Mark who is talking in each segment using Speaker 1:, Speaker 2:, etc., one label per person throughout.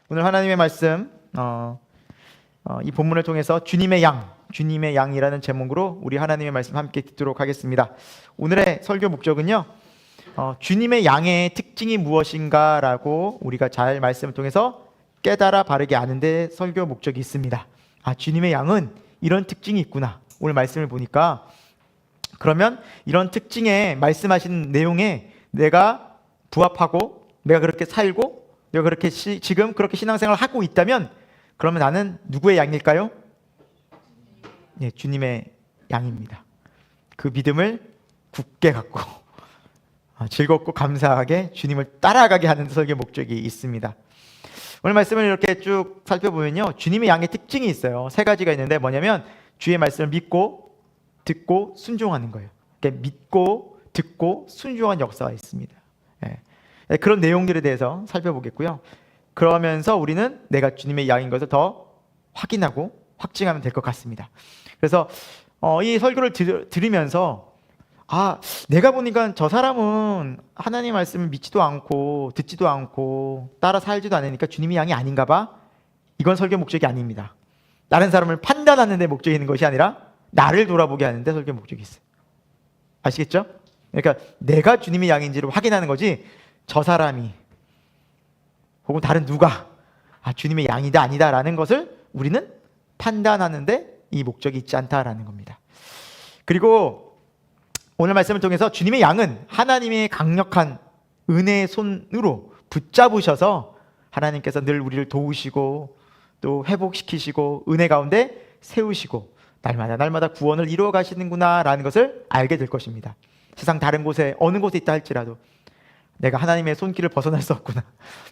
Speaker 1: 오늘 하나님의 말씀 이 본문을 통해서 주님의 양이라는 제목으로 우리 하나님의 말씀 함께 듣도록 하겠습니다. 오늘의 설교 목적은요, 주님의 양의 특징이 무엇인가라고 우리가 잘 말씀을 통해서 깨달아 바르게 아는데 설교 목적이 있습니다. 주님의 양은 이런 특징이 있구나. 오늘 말씀을 보니까 그러면 이런 특징에 말씀하신 내용에 내가 부합하고 내가 그렇게 살고 내가 그렇게 지금 그렇게 신앙생활을 하고 있다면 그러면 나는 누구의 양일까요? 네, 주님의 양입니다. 그 믿음을 굳게 갖고 즐겁고 감사하게 주님을 따라가게 하는 설교 목적이 있습니다. 오늘 말씀을 이렇게 쭉 살펴보면요, 주님의 양의 특징이 있어요. 세 가지가 있는데 뭐냐면 주의 말씀을 믿고 듣고 순종하는 거예요. 그러니까 믿고 듣고 순종한 역사가 있습니다. 그런 내용들에 대해서 살펴보겠고요. 그러면서 우리는 내가 주님의 양인 것을 더 확인하고 확증하면 될 것 같습니다. 그래서 이 설교를 들으면서 내가 보니까 저 사람은 하나님 말씀을 믿지도 않고 듣지도 않고 따라 살지도 않으니까 주님의 양이 아닌가 봐. 이건 설교 목적이 아닙니다. 다른 사람을 판단하는 데 목적이 있는 것이 아니라 나를 돌아보게 하는 데 설교 목적이 있어요. 아시겠죠? 그러니까 내가 주님의 양인지를 확인하는 거지, 저 사람이 혹은 다른 누가 주님의 양이다 아니다 라는 것을 우리는 판단하는데 이 목적이 있지 않다라는 겁니다. 그리고 오늘 말씀을 통해서 주님의 양은 하나님의 강력한 은혜의 손으로 붙잡으셔서 하나님께서 늘 우리를 도우시고 또 회복시키시고 은혜 가운데 세우시고 날마다 구원을 이루어 가시는구나 라는 것을 알게 될 것입니다. 세상 다른 곳에 어느 곳에 있다 할지라도 내가 하나님의 손길을 벗어날 수 없구나,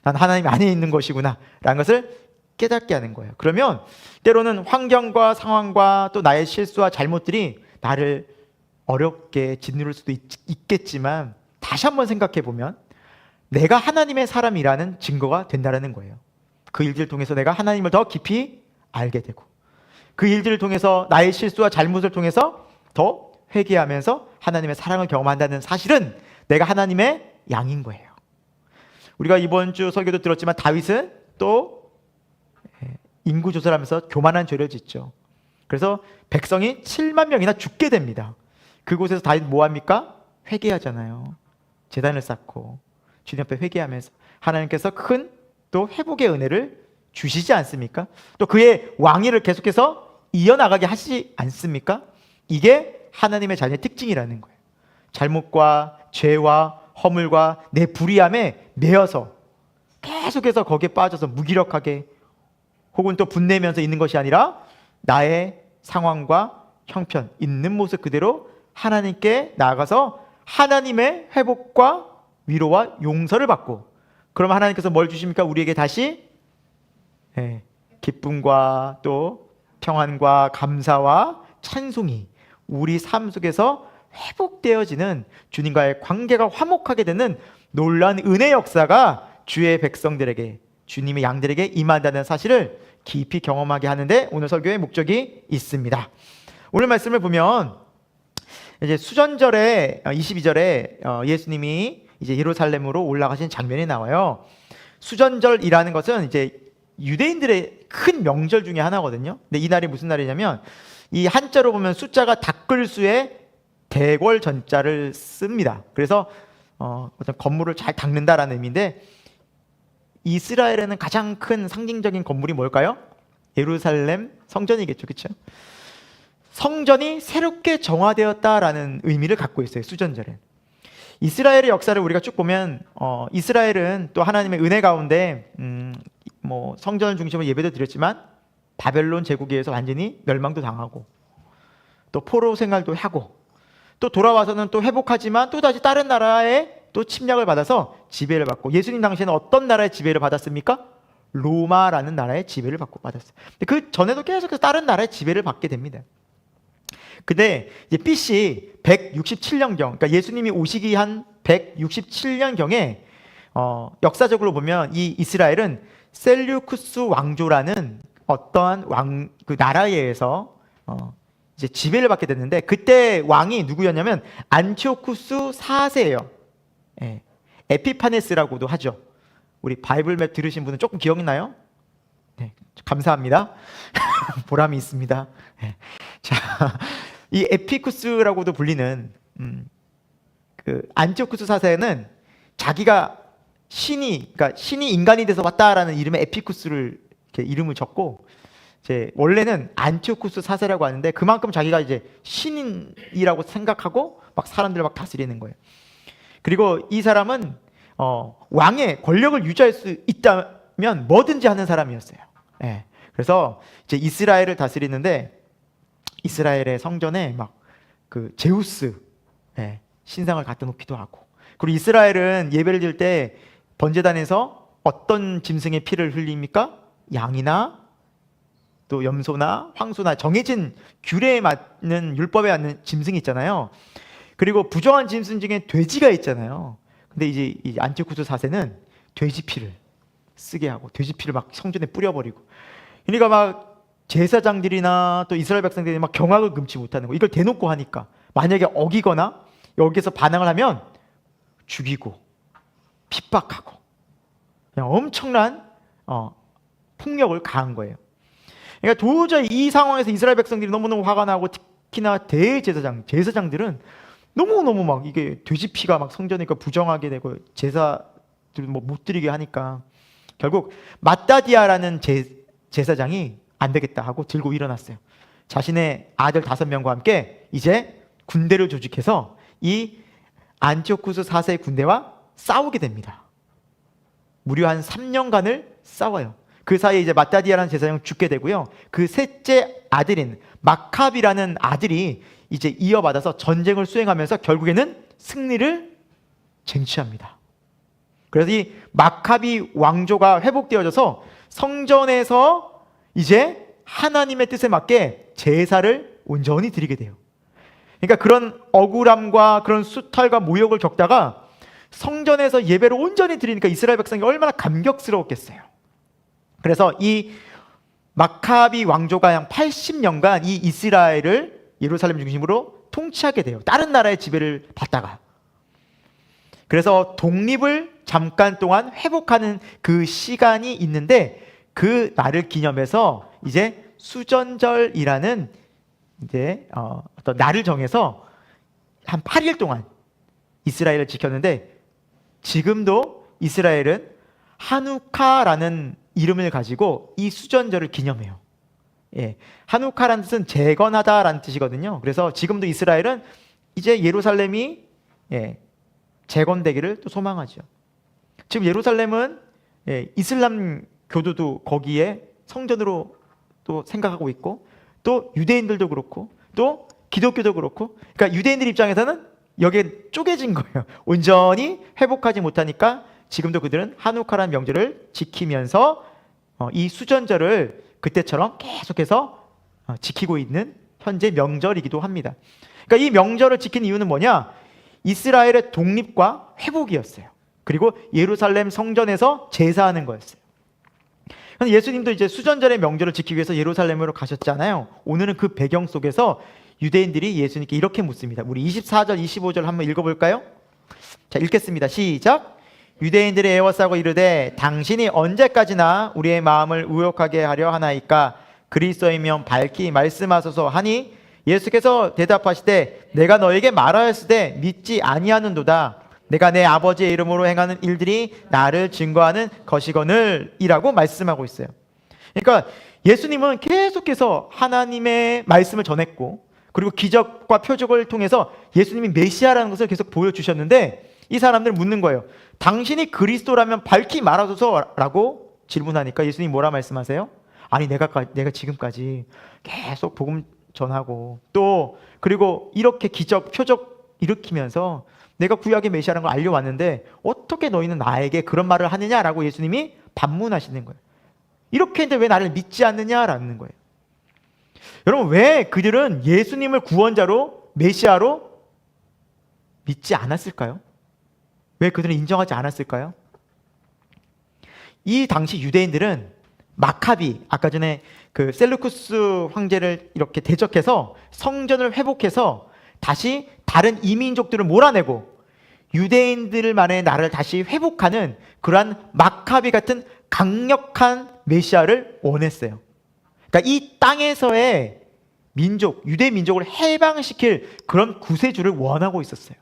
Speaker 1: 난 하나님 안에 있는 것이구나 라는 것을 깨닫게 하는 거예요. 그러면 때로는 환경과 상황과 또 나의 실수와 잘못들이 나를 어렵게 짓누를 수도 있겠지만 다시 한번 생각해 보면 내가 하나님의 사람이라는 증거가 된다는 거예요. 그 일들을 통해서 내가 하나님을 더 깊이 알게 되고 그 일들을 통해서 나의 실수와 잘못을 통해서 더 회개하면서 하나님의 사랑을 경험한다는 사실은 내가 하나님의 양인 거예요. 우리가 이번 주 설교도 들었지만 다윗은 또 인구 조사를 하면서 교만한 죄를 짓죠. 그래서 백성이 7만 명이나 죽게 됩니다. 그곳에서 다윗 뭐합니까? 회개하잖아요. 제단을 쌓고 주님 앞에 회개하면서 하나님께서 큰 또 회복의 은혜를 주시지 않습니까? 또 그의 왕위를 계속해서 이어나가게 하시지 않습니까? 이게 하나님의 자녀의 특징이라는 거예요. 잘못과 죄와 허물과 내 불의함에 매여서 계속해서 거기에 빠져서 무기력하게 혹은 또 분내면서 있는 것이 아니라 나의 상황과 형편 있는 모습 그대로 하나님께 나아가서 하나님의 회복과 위로와 용서를 받고, 그러면 하나님께서 뭘 주십니까? 우리에게 다시 기쁨과 또 평안과 감사와 찬송이 우리 삶 속에서 회복되어지는 주님과의 관계가 화목하게 되는 놀라운 은혜 역사가 주의 백성들에게, 주님의 양들에게 임한다는 사실을 깊이 경험하게 하는데 오늘 설교의 목적이 있습니다. 오늘 말씀을 보면 이제 수전절에 22절에 예수님이 이제 예루살렘으로 올라가신 장면이 나와요. 수전절이라는 것은 이제 유대인들의 큰 명절 중에 하나거든요. 근데 이 날이 무슨 날이냐면 이 한자로 보면 숫자가 닦을수에 대궐 전자를 씁니다. 그래서 어떤 건물을 잘 닦는다라는 의미인데 이스라엘에는 가장 큰 상징적인 건물이 뭘까요? 예루살렘 성전이겠죠, 그렇죠? 성전이 새롭게 정화되었다라는 의미를 갖고 있어요. 수전절은 이스라엘의 역사를 우리가 쭉 보면 이스라엘은 또 하나님의 은혜 가운데 성전을 중심으로 예배도 드렸지만 바벨론 제국에 의해서 완전히 멸망도 당하고 또 포로 생활도 하고 또 돌아와서는 또 회복하지만 또 다시 다른 나라에 또 침략을 받아서 지배를 받고, 예수님 당시에는 어떤 나라의 지배를 받았습니까? 로마라는 나라의 지배를 받았어요. 근데 그 전에도 계속해서 다른 나라의 지배를 받게 됩니다. 근데 이제 BC 167년경, 그러니까 예수님이 오시기 한 167년경에 역사적으로 보면 이 이스라엘은 셀류쿠스 왕조라는 어떠한 그 나라에 의해서 이제 지배를 받게 됐는데 그때 왕이 누구였냐면 안티오쿠스 4세예요. 에피파네스라고도 하죠. 우리 바이블맵 들으신 분은 조금 기억이 나요? 네, 감사합니다. 보람이 있습니다. 네. 자, 이 에피쿠스라고도 불리는 그 안티오쿠스 사세는 자기가 그러니까 신이 인간이 돼서 왔다라는 이름의 에피쿠스를 이렇게 이름을 적고, 이제 원래는 안티오쿠스 사세라고 하는데 그만큼 자기가 이제 신이라고 생각하고 막 사람들을 막 다스리는 거예요. 그리고 이 사람은 왕의 권력을 유지할 수 있다면 뭐든지 하는 사람이었어요. 예. 그래서 이제 이스라엘을 다스리는데 이스라엘의 성전에 막 그 제우스 신상을 갖다 놓기도 하고, 그리고 이스라엘은 예배를 드릴 때 번제단에서 어떤 짐승의 피를 흘립니까? 양이나 또 염소나 황소나 정해진 규례에 맞는 율법에 맞는 짐승이 있잖아요. 그리고 부정한 짐승 중에 돼지가 있잖아요. 근데 이제 이 안티오쿠스 4세는 돼지 피를 쓰게 하고 돼지 피를 막 성전에 뿌려버리고, 그러니까 막 제사장들이나 또 이스라엘 백성들이 막 경악을 금치 못하는 거. 이걸 대놓고 하니까 만약에 어기거나 여기서 반항을 하면 죽이고 핍박하고 그냥 엄청난 폭력을 가한 거예요. 그러니까 도저히 이 상황에서 이스라엘 백성들이 너무너무 화가 나고, 특히나 제사장들은 너무너무 막 이게 돼지 피가 막 성전이니까 부정하게 되고 제사들 뭐 못 드리게 하니까 결국 마따디아라는 제사장이 안 되겠다 하고 들고 일어났어요. 자신의 아들 5명과 함께 이제 군대를 조직해서 이 안티오쿠스 4세의 군대와 싸우게 됩니다. 무려 한 3년간을 싸워요. 그 사이에 이제 마따디아라는 제사장은 죽게 되고요. 그 셋째 아들인 마캅이라는 아들이 이제 이어받아서 전쟁을 수행하면서 결국에는 승리를 쟁취합니다. 그래서 이 마캅이 왕조가 회복되어져서 성전에서 이제 하나님의 뜻에 맞게 제사를 온전히 드리게 돼요. 그러니까 그런 억울함과 그런 수탈과 모욕을 겪다가 성전에서 예배를 온전히 드리니까 이스라엘 백성이 얼마나 감격스러웠겠어요. 그래서 이 마카비 왕조가 약 80년간 이 이스라엘을 예루살렘 중심으로 통치하게 돼요. 다른 나라의 지배를 받다가. 그래서 독립을 잠깐 동안 회복하는 그 시간이 있는데, 그 날을 기념해서 이제 수전절이라는 이제 어떤 날을 정해서 한 8일 동안 이스라엘을 지켰는데, 지금도 이스라엘은 하누카라는 이름을 가지고 이 수전절을 기념해요. 예, 하누카라는 뜻은 재건하다라는 뜻이거든요. 그래서 지금도 이스라엘은 이제 예루살렘이 재건되기를 또 소망하죠. 지금 예루살렘은 이슬람 교도도 거기에 성전으로 또 생각하고 있고, 또 유대인들도 그렇고 또 기독교도 그렇고, 그러니까 유대인들 입장에서는 여기에 쪼개진 거예요. 온전히 회복하지 못하니까 지금도 그들은 하누카라는 명절을 지키면서 이 수전절을 그때처럼 계속해서 지키고 있는 현재 명절이기도 합니다. 그러니까 이 명절을 지킨 이유는 뭐냐? 이스라엘의 독립과 회복이었어요. 그리고 예루살렘 성전에서 제사하는 거였어요. 근데 예수님도 이제 수전절의 명절을 지키기 위해서 예루살렘으로 가셨잖아요. 오늘은 그 배경 속에서 유대인들이 예수님께 이렇게 묻습니다. 우리 24절, 25절 한번 읽어볼까요? 자, 읽겠습니다. 시작. 유대인들이 애워싸고 이르되 당신이 언제까지나 우리의 마음을 우욕하게 하려 하나이까? 그리스도이면 밝히 말씀하소서 하니, 예수께서 대답하시되 내가 너에게 말하였으되 믿지 아니하는도다. 내가 내 아버지의 이름으로 행하는 일들이 나를 증거하는 것이거늘 이라고 말씀하고 있어요. 그러니까 예수님은 계속해서 하나님의 말씀을 전했고, 그리고 기적과 표적을 통해서 예수님이 메시아라는 것을 계속 보여주셨는데, 이 사람들은 묻는 거예요. 당신이 그리스도라면 밝히 말하소서라고 질문하니까 예수님이 뭐라 말씀하세요? 아니 내가 지금까지 계속 복음 전하고 또 그리고 이렇게 기적 표적 일으키면서 내가 구약의 메시아라는 걸 알려왔는데 어떻게 너희는 나에게 그런 말을 하느냐라고 예수님이 반문하시는 거예요. 이렇게 했는데 왜 나를 믿지 않느냐라는 거예요. 여러분, 왜 그들은 예수님을 구원자로 메시아로 믿지 않았을까요? 왜 그들은 인정하지 않았을까요? 이 당시 유대인들은 마카비, 아까 전에 그 셀루쿠스 황제를 이렇게 대적해서 성전을 회복해서 다시 다른 이민족들을 몰아내고 유대인들만의 나라를 다시 회복하는 그러한 마카비 같은 강력한 메시아를 원했어요. 그러니까 이 땅에서의 민족, 유대 민족을 해방시킬 그런 구세주를 원하고 있었어요.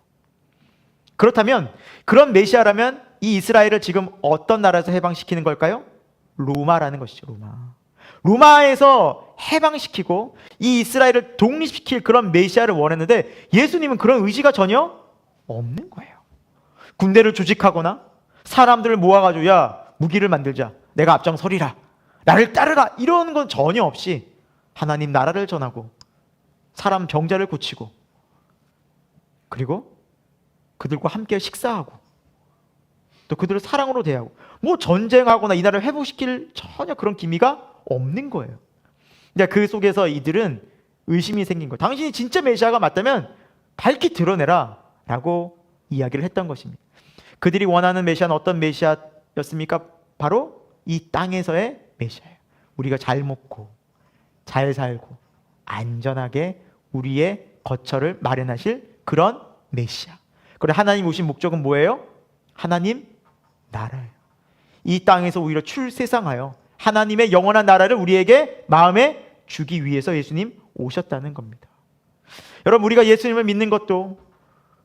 Speaker 1: 그렇다면 그런 메시아라면 이 이스라엘을 지금 어떤 나라에서 해방시키는 걸까요? 로마라는 것이죠. 로마에서 해방시키고 이 이스라엘을 독립시킬 그런 메시아를 원했는데 예수님은 그런 의지가 전혀 없는 거예요. 군대를 조직하거나 사람들을 모아가지고 야 무기를 만들자, 내가 앞장서리라, 나를 따르라, 이런 건 전혀 없이 하나님 나라를 전하고 사람 병자를 고치고 그리고 그들과 함께 식사하고 또 그들을 사랑으로 대하고 뭐 전쟁하거나 이 나라를 회복시킬 전혀 그런 기미가 없는 거예요. 그러니까 그 속에서 이들은 의심이 생긴 거예요. 당신이 진짜 메시아가 맞다면 밝히 드러내라 라고 이야기를 했던 것입니다. 그들이 원하는 메시아는 어떤 메시아였습니까? 바로 이 땅에서의 메시아예요. 우리가 잘 먹고 잘 살고 안전하게 우리의 거처를 마련하실 그런 메시아. 그런데 하나님 오신 목적은 뭐예요? 하나님 나라예요. 이 땅에서 오히려 출세상하여 하나님의 영원한 나라를 우리에게 마음에 주기 위해서 예수님 오셨다는 겁니다. 여러분, 우리가 예수님을 믿는 것도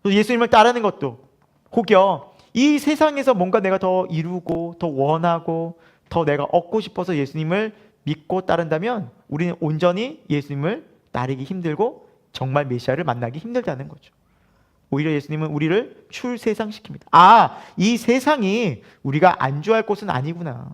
Speaker 1: 또 예수님을 따르는 것도 혹여 이 세상에서 뭔가 내가 더 이루고 더 원하고 더 내가 얻고 싶어서 예수님을 믿고 따른다면 우리는 온전히 예수님을 따르기 힘들고 정말 메시아를 만나기 힘들다는 거죠. 오히려 예수님은 우리를 출세상시킵니다. 아, 이 세상이 우리가 안주할 곳은 아니구나.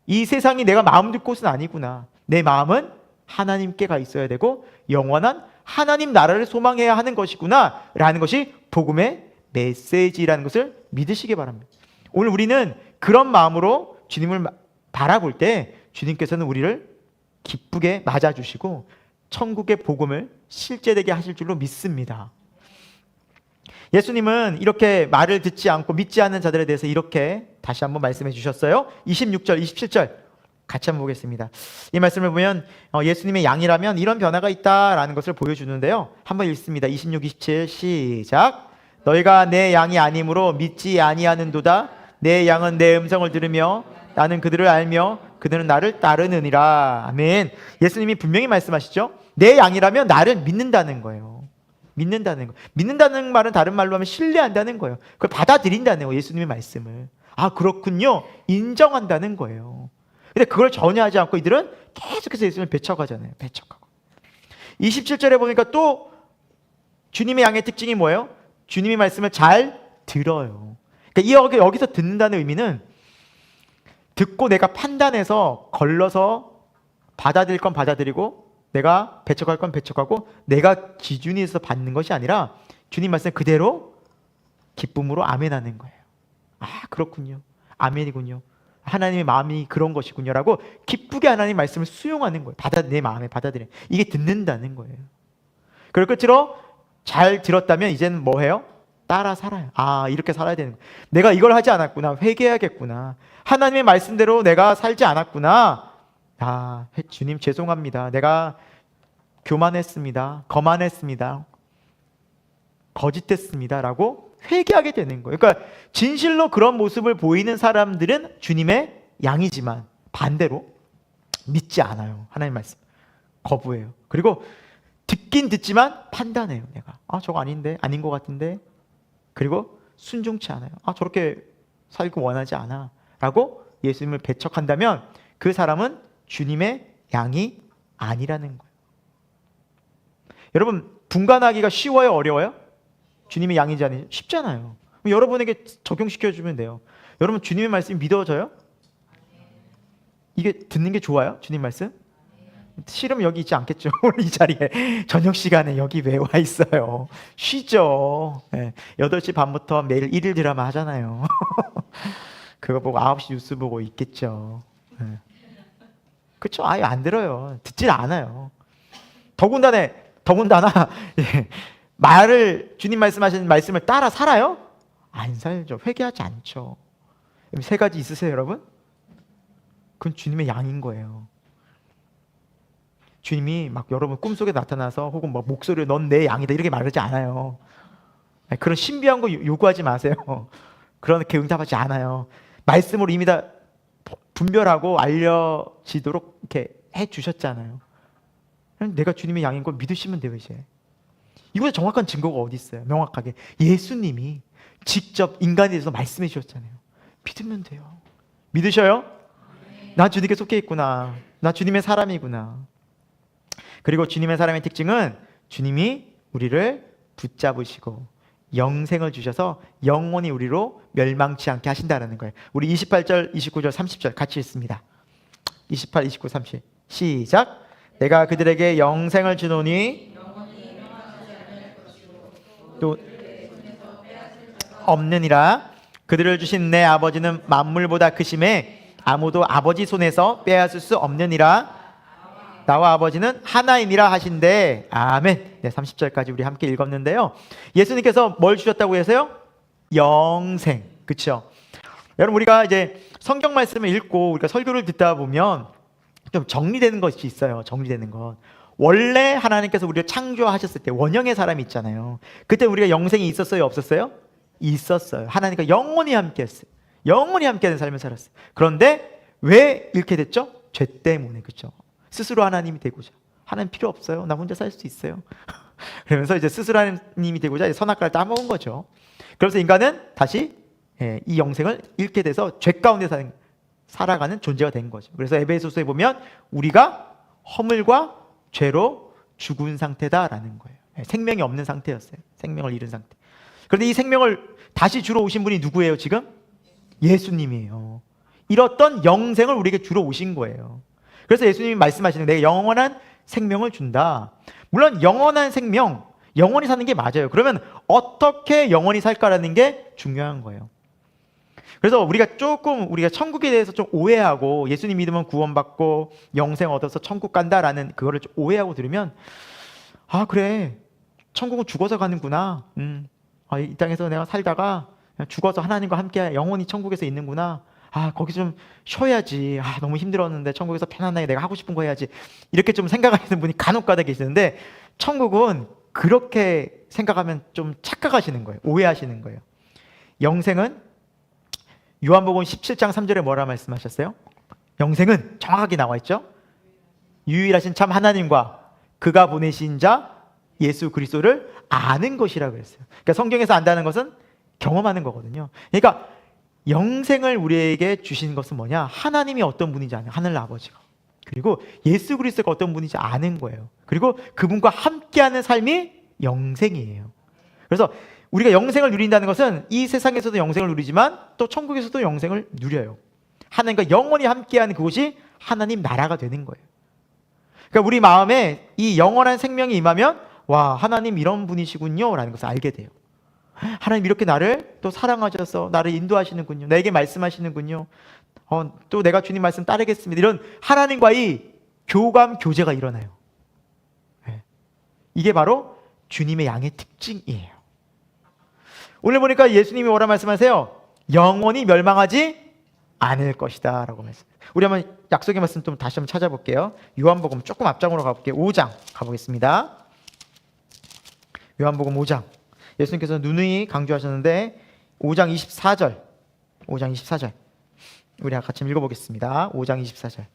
Speaker 1: 이 세상이 내가 마음 둘 곳은 아니구나. 내 마음은 하나님께 가 있어야 되고 영원한 하나님 나라를 소망해야 하는 것이구나 라는 것이 복음의 메시지라는 것을 믿으시기 바랍니다. 오늘 우리는 그런 마음으로 주님을 바라볼 때 주님께서는 우리를 기쁘게 맞아주시고 천국의 복음을 실제되게 하실 줄로 믿습니다. 예수님은 이렇게 말을 듣지 않고 믿지 않는 자들에 대해서 이렇게 다시 한번 말씀해 주셨어요. 26절, 27절 같이 한번 보겠습니다. 이 말씀을 보면 예수님의 양이라면 이런 변화가 있다라는 것을 보여주는데요. 한번 읽습니다. 26, 27 시작. 너희가 내 양이 아니므로 믿지 아니하는도다. 내 양은 내 음성을 들으며 나는 그들을 알며 그들은 나를 따르느니라. 아멘. 예수님이 분명히 말씀하시죠. 내 양이라면 나를 믿는다는 거예요. 믿는다는 거. 믿는다는 말은 다른 말로 하면 신뢰한다는 거예요. 그걸 받아들인다는 거예요. 예수님의 말씀을. 아, 그렇군요. 인정한다는 거예요. 근데 그걸 전혀 하지 않고 이들은 계속해서 예수님을 배척하잖아요. 배척하고. 27절에 보니까 또 주님의 양의 특징이 뭐예요? 주님의 말씀을 잘 들어요. 그러니까 여기서 듣는다는 의미는 듣고 내가 판단해서 걸러서 받아들일 건 받아들이고 내가 배척할 건 배척하고 내가 기준이 있어서 받는 것이 아니라 주님 말씀 그대로 기쁨으로 아멘하는 거예요. 아, 그렇군요. 아멘이군요. 하나님의 마음이 그런 것이군요 라고 기쁘게 하나님 말씀을 수용하는 거예요. 내 마음에 받아들여요. 이게 듣는다는 거예요. 그리고 끝으로 잘 들었다면 이제는 뭐 해요? 따라 살아요. 아, 이렇게 살아야 되는 거예요. 내가 이걸 하지 않았구나. 회개해야겠구나. 하나님의 말씀대로 내가 살지 않았구나. 아, 주님 죄송합니다. 내가 교만했습니다. 거만했습니다. 거짓됐습니다. 라고 회개하게 되는 거예요. 그러니까 진실로 그런 모습을 보이는 사람들은 주님의 양이지만 반대로 믿지 않아요. 하나님 말씀. 거부해요. 그리고 듣긴 듣지만 판단해요. 내가 저거 아닌데, 아닌 것 같은데. 그리고 순종치 않아요. 저렇게 살기 원하지 않아 라고 예수님을 배척한다면 그 사람은 주님의 양이 아니라는 거예요. 여러분, 분간하기가 쉬워요? 어려워요? 주님의 양인지 아닌지? 쉽잖아요. 여러분에게 적용시켜주면 돼요. 여러분, 주님의 말씀이 믿어져요? 이게 듣는 게 좋아요? 주님 말씀? 싫으면 여기 있지 않겠죠. 오늘 이 자리에 저녁 시간에 여기 왜 와 있어요? 쉬죠. 네. 8시 반부터 매일 1일 드라마 하잖아요. 그거 보고 9시 뉴스 보고 있겠죠. 네. 그렇죠. 아예 안 들어요. 듣질 않아요. 더군다나 주님 말씀하시는 말씀을 따라 살아요? 안 살죠. 회개하지 않죠. 세 가지 있으세요, 여러분? 그건 주님의 양인 거예요. 주님이 막 여러분 꿈속에 나타나서 혹은 막 목소리를 넌 내 양이다 이렇게 말하지 않아요. 그런 신비한 거 요구하지 마세요. 그렇게 응답하지 않아요. 말씀으로 이미 다 분별하고 알려지도록 이렇게 해 주셨잖아요. 내가 주님의 양인 걸 믿으시면 돼요. 이제 이거에 정확한 증거가 어디 있어요? 명확하게 예수님이 직접 인간에 대해서 말씀해 주셨잖아요. 믿으면 돼요. 믿으셔요? 나 주님께 속해 있구나. 나 주님의 사람이구나. 그리고 주님의 사람의 특징은 주님이 우리를 붙잡으시고 영생을 주셔서 영원히 우리로 멸망치 않게 하신다는 거예요. 우리 28절, 29절, 30절 같이 읽습니다. 28, 29, 30 시작. 내가 그들에게 영생을 주노니 또 없느니라. 그들을 주신 내 아버지는 만물보다 크심에 아무도 아버지 손에서 빼앗을 수 없느니라. 나와 아버지는 하나이니라 하신대. 아멘. 네, 30절까지 우리 함께 읽었는데요. 예수님께서 뭘 주셨다고 해서요? 영생. 그렇죠? 여러분, 우리가 이제 성경 말씀을 읽고 우리가 설교를 듣다 보면 좀 정리되는 것이 있어요. 정리되는 것. 원래 하나님께서 우리를 창조하셨을 때 원형의 사람이 있잖아요. 그때 우리가 영생이 있었어요? 없었어요? 있었어요. 하나님과 영원히 함께했어요. 영원히 함께하는 삶을 살았어요. 그런데 왜 잃게 됐죠? 죄 때문에. 그렇죠? 스스로 하나님이 되고자. 하나님 필요 없어요. 나 혼자 살 수 있어요. 그러면서 이제 스스로 하나님이 되고자 선악과를 따먹은 거죠. 그래서 인간은 다시 이 영생을 잃게 돼서 죄 가운데 살아가는 존재가 된 거죠. 그래서 에베소서에 보면 우리가 허물과 죄로 죽은 상태다라는 거예요. 생명이 없는 상태였어요. 생명을 잃은 상태. 그런데 이 생명을 다시 주러 오신 분이 누구예요 지금? 예수님이에요. 잃었던 영생을 우리에게 주러 오신 거예요. 그래서 예수님이 말씀하시는 내가 영원한 생명을 준다. 물론 영원한 생명, 영원히 사는 게 맞아요. 그러면 어떻게 영원히 살까라는 게 중요한 거예요. 그래서 우리가 천국에 대해서 좀 오해하고 예수님 믿으면 구원받고 영생 얻어서 천국 간다라는 그거를 좀 오해하고 들으면 아 그래 천국은 죽어서 가는구나. 이 땅에서 내가 살다가 죽어서 하나님과 함께 영원히 천국에서 있는구나. 거기 좀 쉬어야지. 너무 힘들었는데 천국에서 편안하게 내가 하고 싶은 거 해야지. 이렇게 좀 생각하시는 분이 간혹가다 계시는데 천국은 그렇게 생각하면 좀 착각하시는 거예요. 오해하시는 거예요. 영생은 요한복음 17장 3절에 뭐라 말씀하셨어요? 영생은 정확하게 나와 있죠. 유일하신 참 하나님과 그가 보내신 자 예수 그리스도를 아는 것이라고 했어요. 그러니까 성경에서 안다는 것은 경험하는 거거든요. 그러니까 영생을 우리에게 주신 것은 뭐냐? 하나님이 어떤 분인지 아는 하늘 아버지가. 그리고 예수 그리스도가 어떤 분인지 아는 거예요. 그리고 그분과 함께하는 삶이 영생이에요. 그래서 우리가 영생을 누린다는 것은 이 세상에서도 영생을 누리지만 또 천국에서도 영생을 누려요. 하나님과 영원히 함께하는 그곳이 하나님 나라가 되는 거예요. 그러니까 우리 마음에 이 영원한 생명이 임하면 와 하나님 이런 분이시군요 라는 것을 알게 돼요. 하나님 이렇게 나를 또 사랑하셔서 나를 인도하시는군요. 나에게 말씀하시는군요. 또 내가 주님 말씀 따르겠습니다. 이런 하나님과의 교감 교제가 일어나요. 이게 바로 주님의 양의 특징이에요. 오늘 보니까 예수님이 뭐라 말씀하세요? 영원히 멸망하지 않을 것이다 라고 말씀해요. 우리 한번 약속의 말씀 좀 다시 한번 찾아볼게요. 요한복음 조금 앞장으로 가볼게요. 5장 가보겠습니다. 요한복음 5장. 예수님께서 누누이 강조하셨는데 5장 24절. 5장 24절. 우리 같이 읽어보겠습니다. 5장 24절.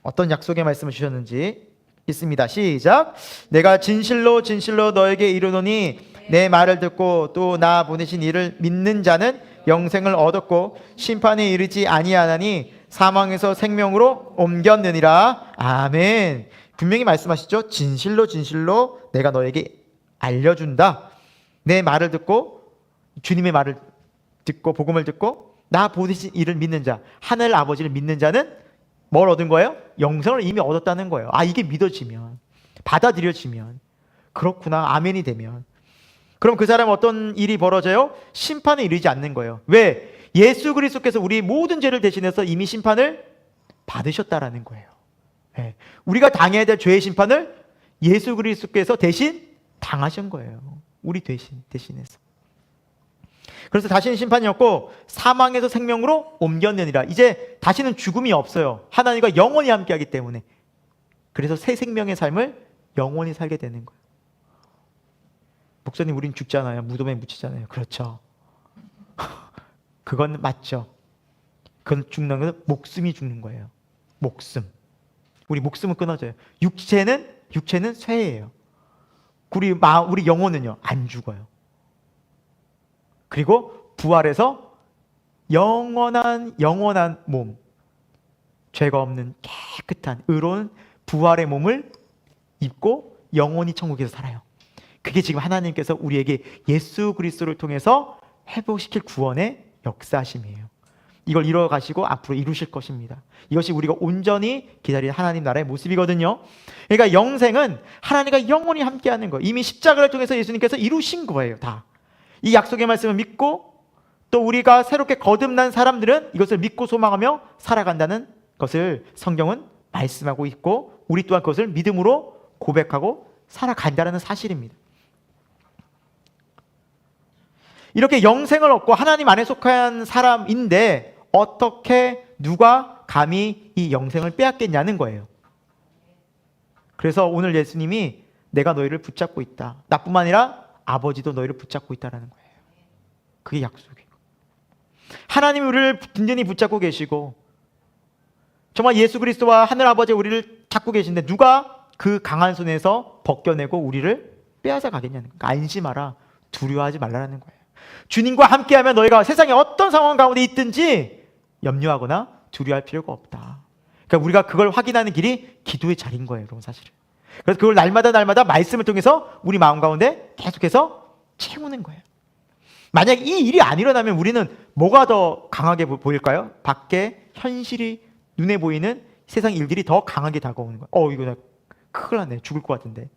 Speaker 1: 어떤 약속의 말씀을 주셨는지 있습니다. 시작. 내가 진실로 진실로 너에게 이르노니 내 말을 듣고 또 나 보내신 이를 믿는 자는 영생을 얻었고 심판에 이르지 아니하나니 사망에서 생명으로 옮겼느니라. 아멘. 분명히 말씀하시죠. 진실로 진실로 내가 너에게 알려준다. 내 말을 듣고 주님의 말을 듣고 복음을 듣고 나 보내신 이를 믿는 자, 하늘 아버지를 믿는 자는 뭘 얻은 거예요? 영생을 이미 얻었다는 거예요. 이게 믿어지면, 받아들여지면, 그렇구나, 아멘이 되면, 그럼 그 사람은 어떤 일이 벌어져요? 심판에 이르지 않는 거예요. 왜? 예수 그리스도께서 우리 모든 죄를 대신해서 이미 심판을 받으셨다라는 거예요. 우리가 당해야 될 죄의 심판을 예수 그리스도께서 대신 당하신 거예요. 우리 대신해서. 그래서 다시는 심판이 없고 사망에서 생명으로 옮겼느니라. 이제 다시는 죽음이 없어요. 하나님과 영원히 함께하기 때문에. 그래서 새 생명의 삶을 영원히 살게 되는 거예요. 목사님 우린 죽잖아요. 무덤에 묻히잖아요. 그렇죠. 그건 맞죠. 그건 죽는 것은 목숨이 죽는 거예요. 목숨. 우리 목숨은 끊어져요. 육체는 쇠예요. 우리 영혼은요 안 죽어요. 그리고 부활해서 영원한 몸, 죄가 없는 깨끗한 의로운 부활의 몸을 입고 영원히 천국에서 살아요. 그게 지금 하나님께서 우리에게 예수 그리스도를 통해서 회복시킬 구원의 역사심이에요. 이걸 이뤄가시고 앞으로 이루실 것입니다. 이것이 우리가 온전히 기다리는 하나님 나라의 모습이거든요. 그러니까 영생은 하나님과 영원히 함께하는 거예요. 이미 십자가를 통해서 예수님께서 이루신 거예요. 다. 이 약속의 말씀을 믿고 또 우리가 새롭게 거듭난 사람들은 이것을 믿고 소망하며 살아간다는 것을 성경은 말씀하고 있고 우리 또한 그것을 믿음으로 고백하고 살아간다는 사실입니다. 이렇게 영생을 얻고 하나님 안에 속한 사람인데 어떻게 누가 감히 이 영생을 빼앗겠냐는 거예요. 그래서 오늘 예수님이 내가 너희를 붙잡고 있다. 나뿐만 아니라 아버지도 너희를 붙잡고 있다는 거예요. 그게 약속이고 하나님이 우리를 든든히 붙잡고 계시고 정말 예수 그리스도와 하늘 아버지 우리를 잡고 계신데 누가 그 강한 손에서 벗겨내고 우리를 빼앗아 가겠냐는 거예요. 안심하라. 두려워하지 말라는 거예요. 주님과 함께하면 너희가 세상에 어떤 상황 가운데 있든지 염려하거나 두려워할 필요가 없다. 그러니까 우리가 그걸 확인하는 길이 기도의 자리인 거예요, 여러분 사실은. 그래서 그걸 날마다 말씀을 통해서 우리 마음 가운데 계속해서 채우는 거예요. 만약 이 일이 안 일어나면 우리는 뭐가 더 강하게 보일까요? 밖에 현실이 눈에 보이는 세상 일들이 더 강하게 다가오는 거예요. 이거 나 큰일 났네. 죽을 것 같은데.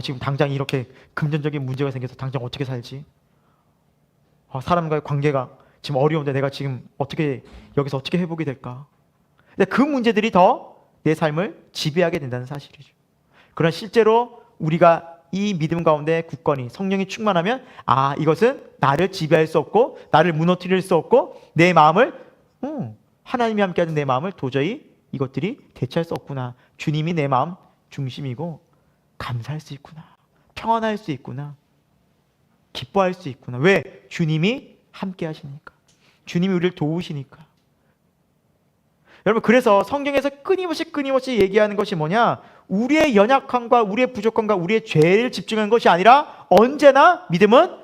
Speaker 1: 지금 당장 이렇게 금전적인 문제가 생겨서 당장 어떻게 살지? 사람과의 관계가 지금 어려운데 내가 지금 여기서 어떻게 회복이 될까? 근데 그 문제들이 더 내 삶을 지배하게 된다는 사실이죠. 그러나 실제로 우리가 이 믿음 가운데 굳건히 성령이 충만하면 이것은 나를 지배할 수 없고 나를 무너뜨릴 수 없고 내 마음을 하나님이 함께하는 내 마음을 도저히 이것들이 대체할 수 없구나. 주님이 내 마음 중심이고 감사할 수 있구나. 평안할 수 있구나. 기뻐할 수 있구나. 왜? 주님이 함께 하시니까. 주님이 우리를 도우시니까. 여러분 그래서 성경에서 끊임없이 얘기하는 것이 뭐냐? 우리의 연약함과 우리의 부족함과 우리의 죄를 집중하는 것이 아니라 언제나 믿음은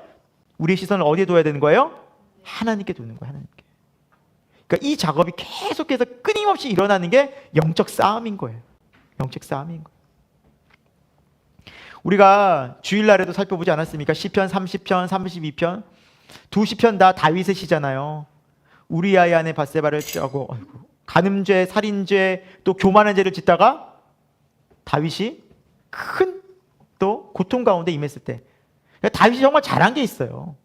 Speaker 1: 우리의 시선을 어디에 둬야 되는 거예요? 하나님께 두는 거예요. 하나님께. 그러니까 이 작업이 계속해서 끊임없이 일어나는 게 영적 싸움인 거예요. 영적 싸움인 거예요. 우리가 주일날에도 살펴보지 않았습니까? 시편 30편, 32편 두 시편 다 다윗의 시잖아요. 우리아의 아내 밧세바를 취하고 간음죄, 살인죄, 또 교만한 죄를 짓다가 다윗이 큰 또 고통 가운데 임했을 때 다윗이 정말 잘한 게 있어요.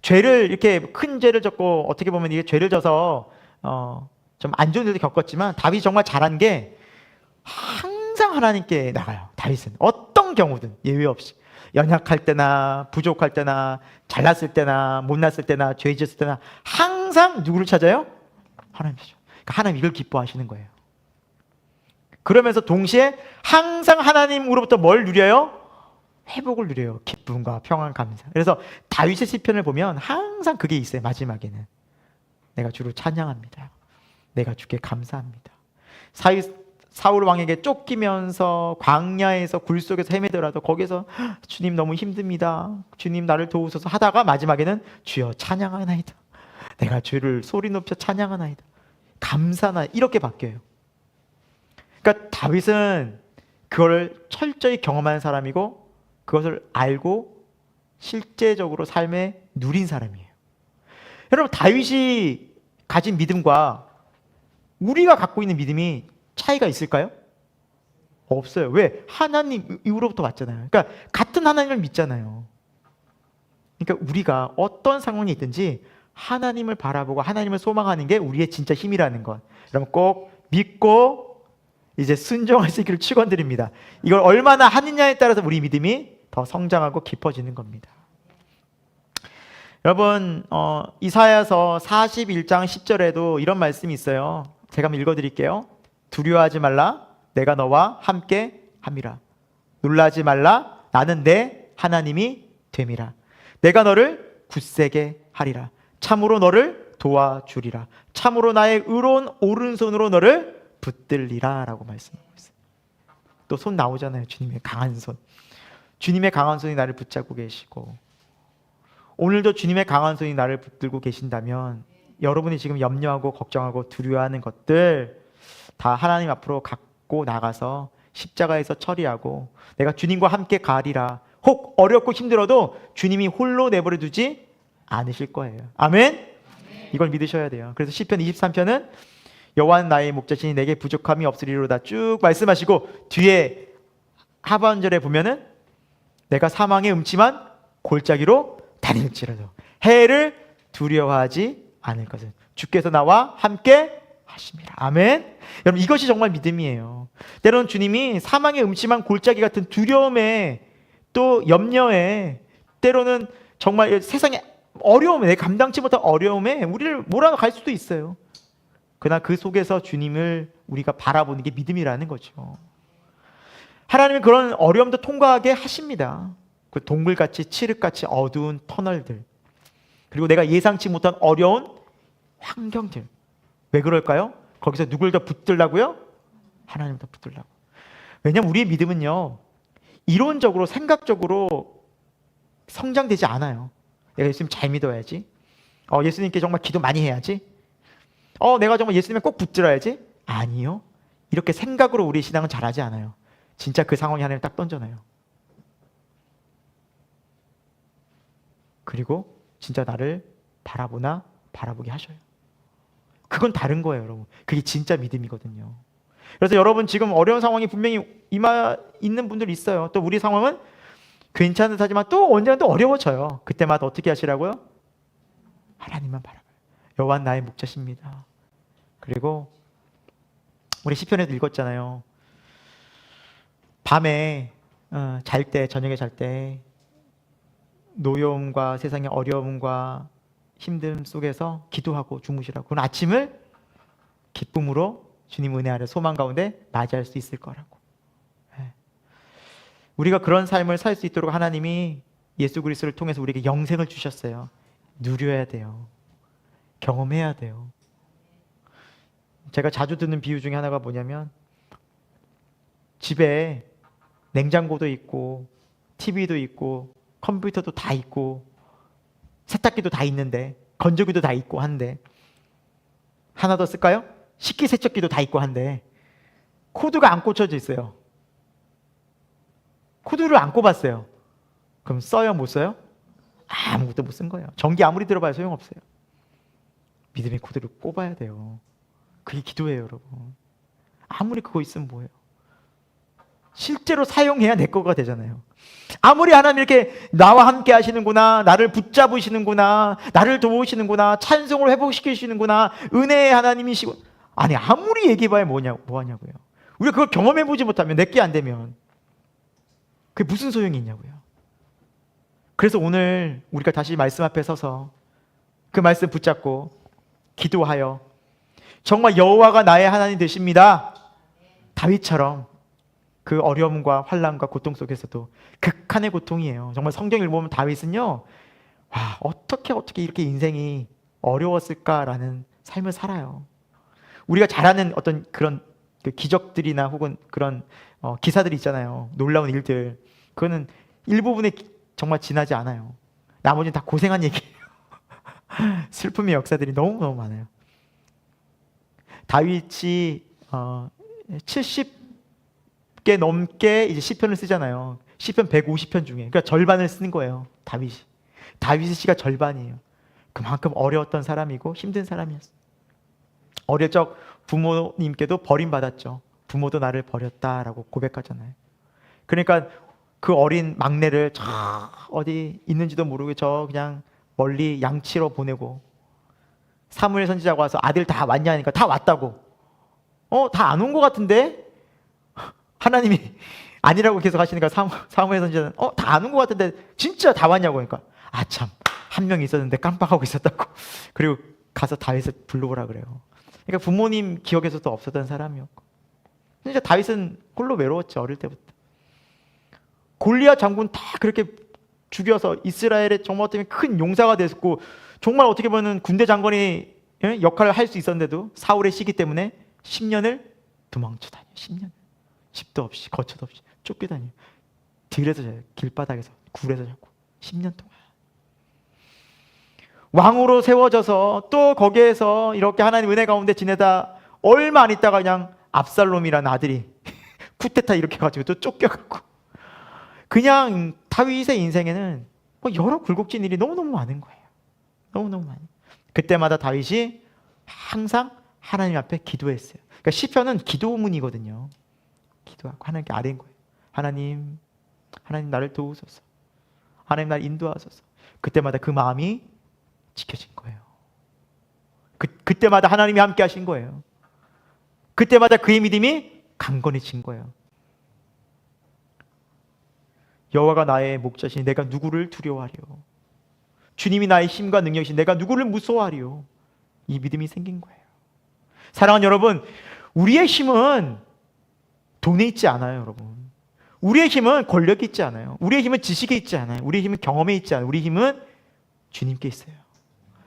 Speaker 1: 죄를 이렇게 큰 죄를 졌고 어떻게 보면 이게 죄를 져서 좀 안 좋은 일도 겪었지만 다윗이 정말 잘한 게 항상 하나님께 나가요. 다윗은 어떤 경우든 예외 없이 연약할 때나 부족할 때나 잘났을 때나 못났을 때나 죄 지었을 때나 항상 누구를 찾아요? 하나님이죠. 그러니까 하나님 이걸 기뻐하시는 거예요. 그러면서 동시에 항상 하나님으로부터 뭘 누려요? 회복을 누려요. 기쁨과 평안, 감사. 그래서 다윗의 시편을 보면 항상 그게 있어요. 마지막에는 내가 주를 찬양합니다. 내가 주께 감사합니다. 사울 왕에게 쫓기면서 광야에서 굴 속에서 헤매더라도 거기서 주님 너무 힘듭니다. 주님 나를 도우소서 하다가 마지막에는 주여 찬양하나이다. 내가 주를 소리 높여 찬양하나이다. 감사나 이렇게 바뀌어요. 그러니까 다윗은 그거를 철저히 경험한 사람이고 그것을 알고 실제적으로 삶에 누린 사람이에요. 여러분 다윗이 가진 믿음과 우리가 갖고 있는 믿음이 차이가 있을까요? 없어요. 왜? 하나님 이후로부터 왔잖아요. 그러니까 같은 하나님을 믿잖아요. 그러니까 우리가 어떤 상황이 있든지 하나님을 바라보고 하나님을 소망하는 게 우리의 진짜 힘이라는 것. 여러분 꼭 믿고 이제 순종할 수 있기를 축원드립니다. 이걸 얼마나 하느냐에 따라서 우리 믿음이 더 성장하고 깊어지는 겁니다. 여러분 이사야서 41장 10절에도 이런 말씀이 있어요. 제가 한번 읽어드릴게요. 두려워하지 말라. 내가 너와 함께 함이라. 놀라지 말라. 나는 내 하나님이 됨이라. 내가 너를 굳세게 하리라. 참으로 너를 도와주리라. 참으로 나의 의로운 오른손으로 너를 붙들리라 라고 말씀하고 있어요. 또 손 나오잖아요. 주님의 강한 손. 주님의 강한 손이 나를 붙잡고 계시고, 오늘도 주님의 강한 손이 나를 붙들고 계신다면 여러분이 지금 염려하고 걱정하고 두려워하는 것들 다 하나님 앞으로 갖고 나가서 십자가에서 처리하고 내가 주님과 함께 가리라. 혹 어렵고 힘들어도 주님이 홀로 내버려 두지 않으실 거예요. 아멘? 이걸 믿으셔야 돼요. 그래서 시편 23편은 여호와는 나의 목자시니 내게 부족함이 없으리로다 쭉 말씀하시고, 뒤에 하반절에 보면은 내가 사망의 음침한 골짜기로 다닐지라도 해를 두려워하지 않을 것은 주께서 나와 함께 하심이라. 아멘. 여러분, 이것이 정말 믿음이에요. 때로는 주님이 사망의 음침한 골짜기 같은 두려움에, 또 염려에, 때로는 정말 세상의 어려움에, 내 감당치 못한 어려움에 우리를 몰아갈 수도 있어요. 그러나 그 속에서 주님을 우리가 바라보는 게 믿음이라는 거죠. 하나님은 그런 어려움도 통과하게 하십니다. 그 동굴같이 칠흑같이 어두운 터널들, 그리고 내가 예상치 못한 어려운 환경들. 왜 그럴까요? 거기서 누굴 더 붙들라고요? 하나님 더 붙들라고. 왜냐하면 우리의 믿음은요, 이론적으로 생각적으로 성장되지 않아요. 내가 예수님 잘 믿어야지, 예수님께 정말 기도 많이 해야지, 내가 정말 예수님에 꼭 붙들어야지. 아니요. 이렇게 생각으로 우리 신앙은 잘하지 않아요. 진짜 그 상황이 하나님 딱 던져놔요. 그리고 진짜 나를 바라보게 하셔요. 그건 다른 거예요, 여러분. 그게 진짜 믿음이거든요. 그래서 여러분 지금 어려운 상황이 분명히 있는 분들 있어요. 또 우리 상황은 괜찮은 하지만 또 언젠가 또 어려워져요. 그때마다 어떻게 하시라고요? 하나님만 바라봐요. 여호와는 나의 목자십니다. 그리고 우리 시편에도 읽었잖아요. 밤에 잘 때, 저녁에 잘 때 노여움과 세상의 어려움과 힘듦 속에서 기도하고 주무시라고. 그건 아침을 기쁨으로 주님 은혜 아래 소망 가운데 맞이할 수 있을 거라고. 우리가 그런 삶을 살 수 있도록 하나님이 예수 그리스도를 통해서 우리에게 영생을 주셨어요. 누려야 돼요. 경험해야 돼요. 제가 자주 듣는 비유 중에 하나가 뭐냐면, 집에 냉장고도 있고 TV도 있고 컴퓨터도 다 있고 세탁기도 다 있는데, 건조기도 다 있고 한데, 하나 더 쓸까요? 식기세척기도 다 있고 한데 코드가 안 꽂혀져 있어요. 코드를 안 꼽았어요. 그럼 써요, 못 써요? 아무것도 못 쓴 거예요. 전기 아무리 들어봐야 소용없어요. 믿음의 코드를 꼽아야 돼요. 그게 기도예요, 여러분. 아무리 그거 있으면 뭐예요? 실제로 사용해야 내 거가 되잖아요. 아무리 하나님 이렇게 나와 함께 하시는구나, 나를 붙잡으시는구나, 나를 도우시는구나, 찬송을 회복시키시는구나, 은혜의 하나님이시고, 아니 아무리 얘기해봐야 뭐하냐고요. 우리가 그걸 경험해보지 못하면, 내게 안 되면 그게 무슨 소용이 있냐고요. 그래서 오늘 우리가 다시 말씀 앞에 서서 그 말씀 붙잡고 기도하여 정말 여호와가 나의 하나님 되십니다, 다윗처럼 그 어려움과 환난과 고통 속에서도 극한의 고통이에요. 정말 성경 읽어보면 다윗은요, 와, 어떻게 이렇게 인생이 어려웠을까라는 삶을 살아요. 우리가 잘 아는 어떤 그런 그 기적들이나 혹은 그런 기사들이 있잖아요. 놀라운 일들. 그거는 일부분에 정말 지나지 않아요. 나머지는 다 고생한 얘기예요. 슬픔의 역사들이 너무너무 많아요. 다윗이 70개 넘게 이제 시편을 쓰잖아요. 시편 150편 중에, 그러니까 절반을 쓰는 거예요. 다윗의 시가 절반이에요. 그만큼 어려웠던 사람이고 힘든 사람이었어요. 어릴 적 부모님께도 버림받았죠. 부모도 나를 버렸다라고 고백하잖아요. 그러니까 그 어린 막내를 저 어디 있는지도 모르고 저 그냥 멀리 양치러 보내고, 사무엘 선지자가 와서 아들 다 왔냐 하니까 다 왔다고. 다 안 온 것 같은데? 하나님이 아니라고 계속 하시니까 사무엘 선지자는 다 안 온 것 같은데 진짜 다 왔냐고 하니까, 아 참, 한 명 있었는데 깜빡하고 있었다고. 그리고 가서 다윗을 불러오라 그래요. 그러니까 부모님 기억에서도 없었던 사람이었고, 진짜 다윗은 홀로 외로웠죠. 어릴 때부터. 골리앗 장군 다 그렇게 죽여서 이스라엘의 정말 어떻게 보면 큰 용사가 됐고 정말 어떻게 보면 군대 장관이 역할을 할 수 있었는데도 사울의 시기 때문에 10년을 도망쳐 다녀. 10년. 집도 없이 거처도 없이 쫓겨다녀. 들에서 자요. 길바닥에서 굴에서 자고 10년 동안. 왕으로 세워져서 또 거기에서 이렇게 하나님 은혜 가운데 지내다 얼마 안 있다가 그냥 압살롬이라는 아들이 쿠데타 이렇게 해가지고 또 쫓겨갖고 그냥 다윗의 인생에는 뭐 여러 굴곡진 일이 너무너무 많은 거예요. 너무너무 많이. 그때마다 다윗이 항상 하나님 앞에 기도했어요. 그러니까 시편은 기도문이거든요. 기도하고 하나님께 아뢰는 거예요. 하나님 나를 도우소서. 하나님 나를 인도하소서. 그때마다 그 마음이 지켜진 거예요. 그때마다 하나님이 함께 하신 거예요. 그때마다 그의 믿음이 강건해진 거예요. 여호와가 나의 목자시니 내가 누구를 두려워하리요. 주님이 나의 힘과 능력이시니 내가 누구를 무서워하리요. 이 믿음이 생긴 거예요. 사랑하는 여러분, 우리의 힘은 돈에 있지 않아요, 여러분. 우리의 힘은 권력이 있지 않아요. 우리의 힘은 지식에 있지 않아요. 우리의 힘은 경험에 있지 않아요. 우리의 힘은 주님께 있어요.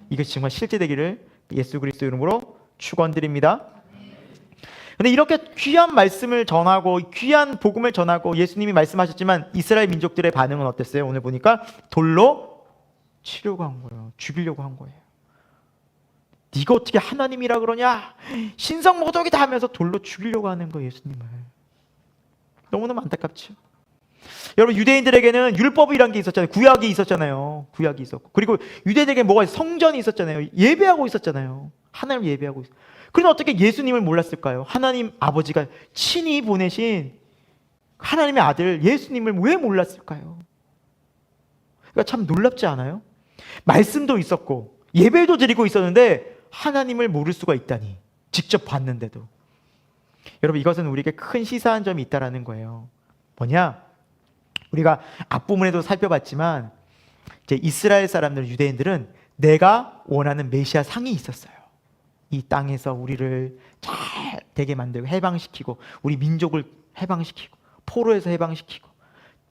Speaker 1: 이것이 정말 실제되기를 예수 그리스도 이름으로 축원드립니다. 근데 이렇게 귀한 말씀을 전하고 귀한 복음을 전하고 예수님이 말씀하셨지만 이스라엘 민족들의 반응은 어땠어요? 오늘 보니까 돌로 치려고 한 거예요. 죽이려고 한 거예요. 네가 어떻게 하나님이라 그러냐? 신성모독이다 하면서 돌로 죽이려고 하는 거예요, 예수님을. 너무너무 안타깝죠. 여러분, 유대인들에게는 율법이란 게 있었잖아요. 구약이 있었잖아요. 구약이 있었고, 그리고 유대인들에게 뭐가 성전이 있었잖아요. 예배하고 있었잖아요. 하나님을 예배하고 있었어요. 그런데 어떻게 예수님을 몰랐을까요? 하나님 아버지가 친히 보내신 하나님의 아들 예수님을 왜 몰랐을까요? 그러니까 참 놀랍지 않아요? 말씀도 있었고 예배도 드리고 있었는데 하나님을 모를 수가 있다니. 직접 봤는데도. 여러분, 이것은 우리에게 큰 시사한 점이 있다는 거예요. 뭐냐? 우리가 앞부분에도 살펴봤지만 이제 이스라엘 사람들, 유대인들은 내가 원하는 메시아 상이 있었어요. 이 땅에서 우리를 잘 되게 만들고 해방시키고 우리 민족을 해방시키고 포로에서 해방시키고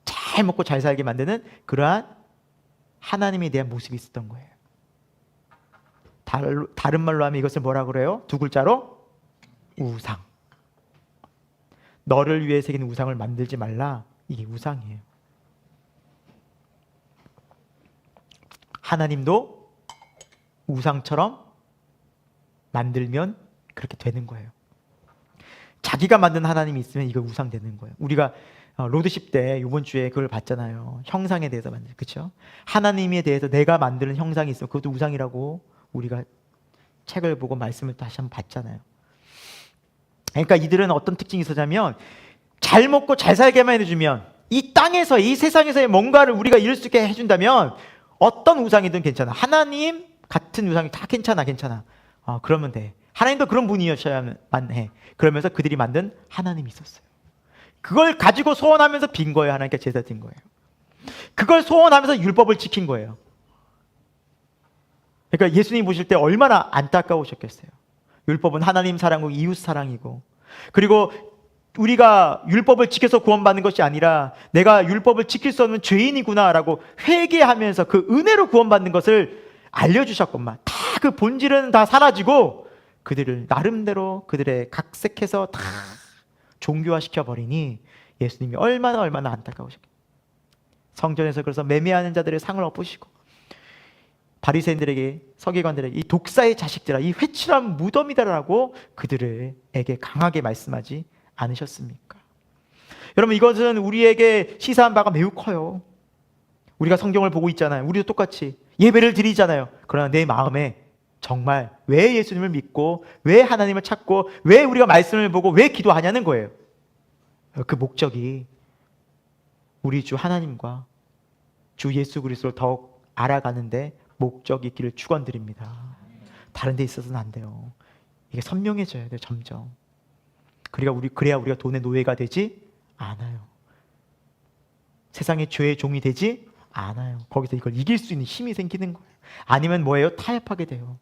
Speaker 1: 잘 먹고 잘 살게 만드는 그러한 하나님에 대한 모습이 있었던 거예요. 다른 말로 하면 이것을 뭐라 그래요? 두 글자로 우상. 너를 위해 새긴 우상을 만들지 말라. 이게 우상이에요. 하나님도 우상처럼 만들면 그렇게 되는 거예요. 자기가 만든 하나님이 있으면 이거 우상 되는 거예요. 우리가 로드십 때 이번 주에 그걸 봤잖아요. 형상에 대해서 만들, 그렇죠? 하나님에 대해서 내가 만드는 형상이 있으면 그것도 우상이라고 우리가 책을 보고 말씀을 다시 한번 봤잖아요. 그러니까 이들은 어떤 특징이 있었냐면 잘 먹고 잘 살게만 해주면 이 땅에서 이 세상에서의 뭔가를 우리가 이룰 수 있게 해준다면 어떤 우상이든 괜찮아. 하나님 같은 우상이 다 괜찮아. 그러면 돼. 하나님도 그런 분이셔야만 해. 그러면서 그들이 만든 하나님이 있었어요. 그걸 가지고 소원하면서 빈 거예요. 하나님께 제사 드린 거예요. 그걸 소원하면서 율법을 지킨 거예요. 그러니까 예수님 보실 때 얼마나 안타까우셨겠어요. 율법은 하나님 사랑이고 이웃 사랑이고, 그리고 우리가 율법을 지켜서 구원받는 것이 아니라 내가 율법을 지킬 수 없는 죄인이구나라고 회개하면서 그 은혜로 구원받는 것을 알려주셨건만 다 그 본질은 다 사라지고 그들을 나름대로 그들의 각색해서 다 종교화시켜버리니 예수님이 얼마나 안타까우셨겠어요. 성전에서 그래서 매매하는 자들의 상을 엎으시고 바리새인들에게, 서기관들에게 이 독사의 자식들아, 이 회칠한 무덤이다라고 그들에게 강하게 말씀하지 않으셨습니까? 여러분, 이것은 우리에게 시사한 바가 매우 커요. 우리가 성경을 보고 있잖아요. 우리도 똑같이 예배를 드리잖아요. 그러나 내 마음에 정말 왜 예수님을 믿고 왜 하나님을 찾고 왜 우리가 말씀을 보고 왜 기도하냐는 거예요. 그 목적이 우리 주 하나님과 주 예수 그리스도를 더욱 알아가는데 목적이 있기를 축원드립니다. 다른 데 있어서는 안 돼요. 이게 선명해져야 돼요. 점점. 그래야 우리가 돈의 노예가 되지 않아요. 세상의 죄의 종이 되지 않아요. 거기서 이걸 이길 수 있는 힘이 생기는 거예요. 아니면 뭐예요? 타협하게 돼요.